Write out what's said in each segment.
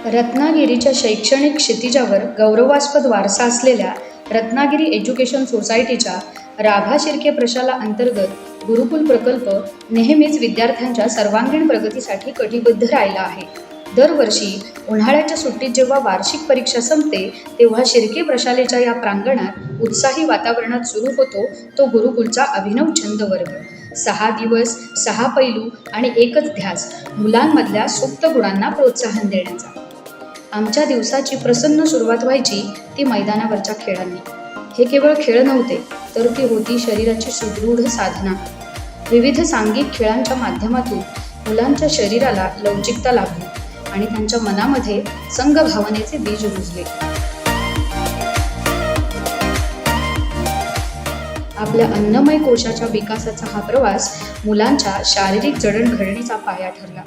रत्नागिरीच्या शैक्षणिक क्षितिजावर गौरवास्पद वारसा असलेल्या रत्नागिरी एज्युकेशन सोसायटीच्या राभा शिर्के प्रशाला अंतर्गत गुरुकुल प्रकल्प नेहमीच विद्यार्थ्यांच्या सर्वांगीण प्रगतीसाठी कटिबद्ध राहिला आहे. दरवर्षी उन्हाळ्याच्या सुट्टीत जेव्हा वार्षिक परीक्षा संपते तेव्हा शिर्के प्रशालेच्या या प्रांगणात उत्साही वातावरणात सुरू होतो तो गुरुकुलचा अभिनव छंद वर्ग. 6 दिवस 6 पैलू आणि एकच ध्यास, मुलांमधल्या सुप्त गुणांना प्रोत्साहन देण्याचा. आमच्या दिवसाची प्रसन्न सुरुवात व्हायची ती मैदानावरच्या खेळांनी. हे केवळ खेळ नव्हते, तर ती होती शरीराची सुदृढ साधना. विविध सांघिक खेळांच्या माध्यमातून मुलांच्या शरीराला लवचिकता लाभली आणि त्यांच्या मनामध्ये संघभावनेचे बीज रुजले. आपल्या अन्नमय कोशाच्या विकासाचा हा प्रवास मुलांच्या शारीरिक जडणघडणीचा पाया ठरला.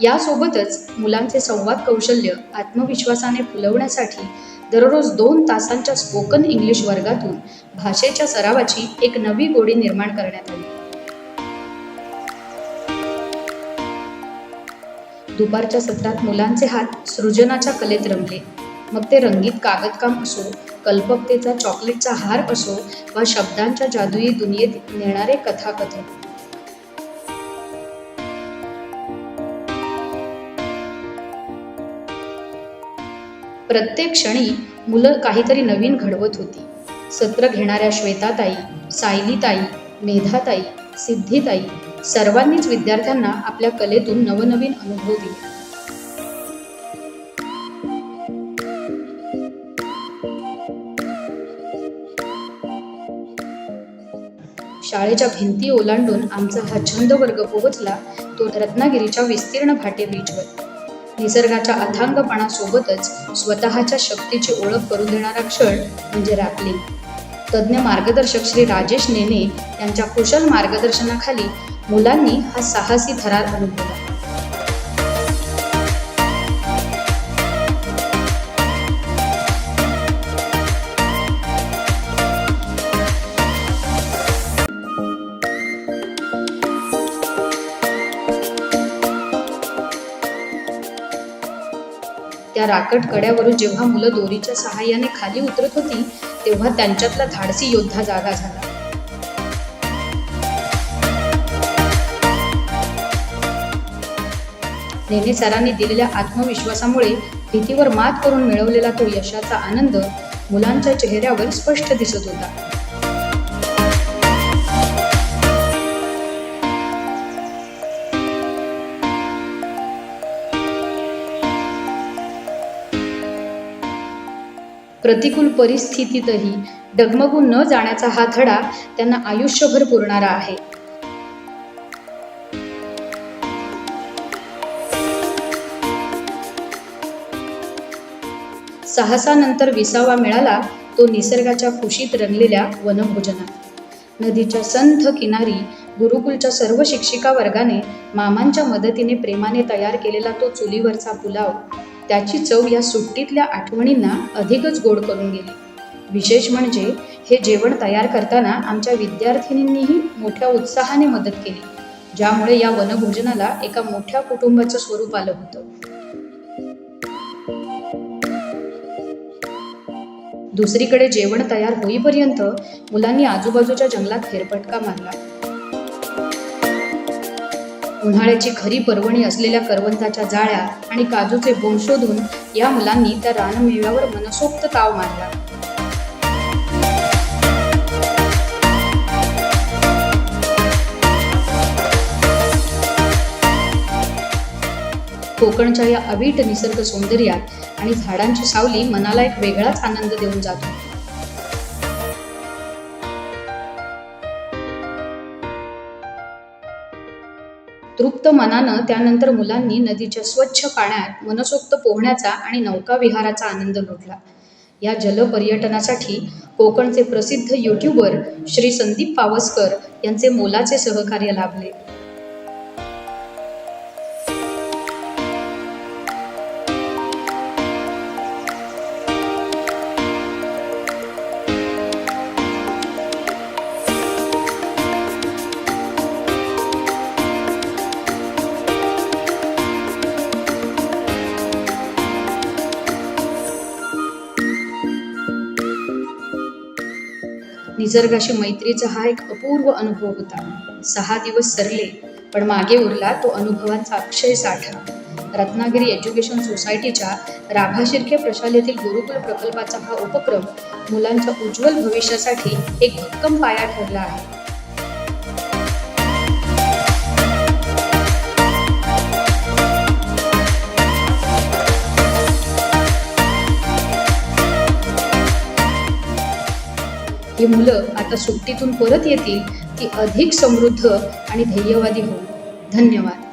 यासोबतच मुलांचे संवाद कौशल्य आत्मविश्वासाने फुलवण्यासाठी दररोज 2 तासांच्या स्पोकन इंग्लिश वर्गातून भाषेच्या सरावाची एक नवी गोडी निर्माण करण्यात आली. दुपारच्या सत्रात मुलांचे हात सृजनाच्या कलेत रमले. मग ते रंगीत कागदकाम असो, कल्पकतेचा चॉकलेटचा हार असो वा शब्दांच्या जादुई दुनियेत नेणारे कथाकथन. प्रत्येक क्षणी मुलं काहीतरी नवीन घडवत होती. सत्र घेणाऱ्या श्वेताताई, सायलीताई, मेधाताई, सिद्धीताई सर्वांनीच विद्यार्थ्यांना आपल्या कलेतून नवनवीन अनुभव दिले. शाळेच्या भिंती ओलांडून आमचा हा छंद वर्ग पोहोचला तो रत्नागिरीच्या विस्तीर्ण भाटे बीचवर. निसर्गाच्या अथांगपणासोबतच स्वतःच्या शक्तीची ओळख करून देणारा क्षण म्हणजे रॅपलिंग. तज्ज्ञ मार्गदर्शक श्री राजेश नेने यांच्या कुशल मार्गदर्शनाखाली मुलांनी हा साहसी थरार अनुभवला. त्या राकट कड्यावरून जेव्हा मुलं दोरीच्या सहाय्याने खाली उतरत होती तेव्हा त्यांच्यातला धाडसी योद्धा जागा झाला. नेने सरांनी दिलेल्या आत्मविश्वासामुळे भीतीवर मात करून मिळवलेला तो यशाचा आनंद मुलांच्या चेहऱ्यावर स्पष्ट दिसत होता. प्रतिकूल परिस्थितीतही डगमगून न जाण्याचा हा धडा त्यांना आयुष्यभर पुरणारा आहे. साहसानंतर 20वा मिळाला तो निसर्गाच्या कुशीत रंगलेल्या वनभोजनात. नदीच्या संथ किनारी गुरुकुलच्या सर्व शिक्षिका वर्गाने मामांच्या मदतीने प्रेमाने तयार केलेला तो चुलीवरचा पुलाव, त्याची चव या सुट्टीतल्या आठवणींना अधिकच गोड करून गेली. विशेष म्हणजे हे जेवण तयार करताना आमच्या विद्यार्थिनींनीही मोठ्या उत्साहाने मदत केली, ज्यामुळे या वनभोजनाला एका मोठ्या कुटुंबाचं स्वरूप आलं होतं. दुसरीकडे जेवण तयार होईपर्यंत मुलांनी आजूबाजूच्या जंगलात फेरफटका मारला. उन्हाळ्याची खरी पर्वणी असलेल्या करवंताच्या जाळ्या आणि काजूचे बोंड शोधून या मुलांनी त्या रानमेव्यावर मनसोक्त ताव मारला. कोकणच्या या अवीट निसर्ग सौंदर्यात आणि झाडांची सावली मनाला एक वेगळाच आनंद देऊन जात होती. तृप्त मनानं त्यानंतर मुलांनी नदीच्या स्वच्छ पाण्यात मनसोक्त पोहण्याचा आणि नौकाविहाराचा आनंद लुटला. या जलपर्यटनासाठी कोकणचे प्रसिद्ध यूट्यूबर श्री संदीप पावसकर यांचे मोलाचे सहकार्य लाभले. निसर्गाशी मैत्रीचा हा एक अपूर्व अनुभव होता. 6 दिवस सरले, पण मागे उरला तो अनुभवांचा अक्षय साठा. रत्नागिरी एज्युकेशन सोसायटीच्या राभा शिर्के प्रशालेतील गुरुकुल प्रकल्पाचा हा उपक्रम मुलांच्या उज्ज्वल भविष्यासाठी एक भक्कम पाया ठरला आहे. ही मुलं आता सुट्टीतून परत येतील ती अधिक समृद्ध आणि ध्येयवादी होऊन. धन्यवाद.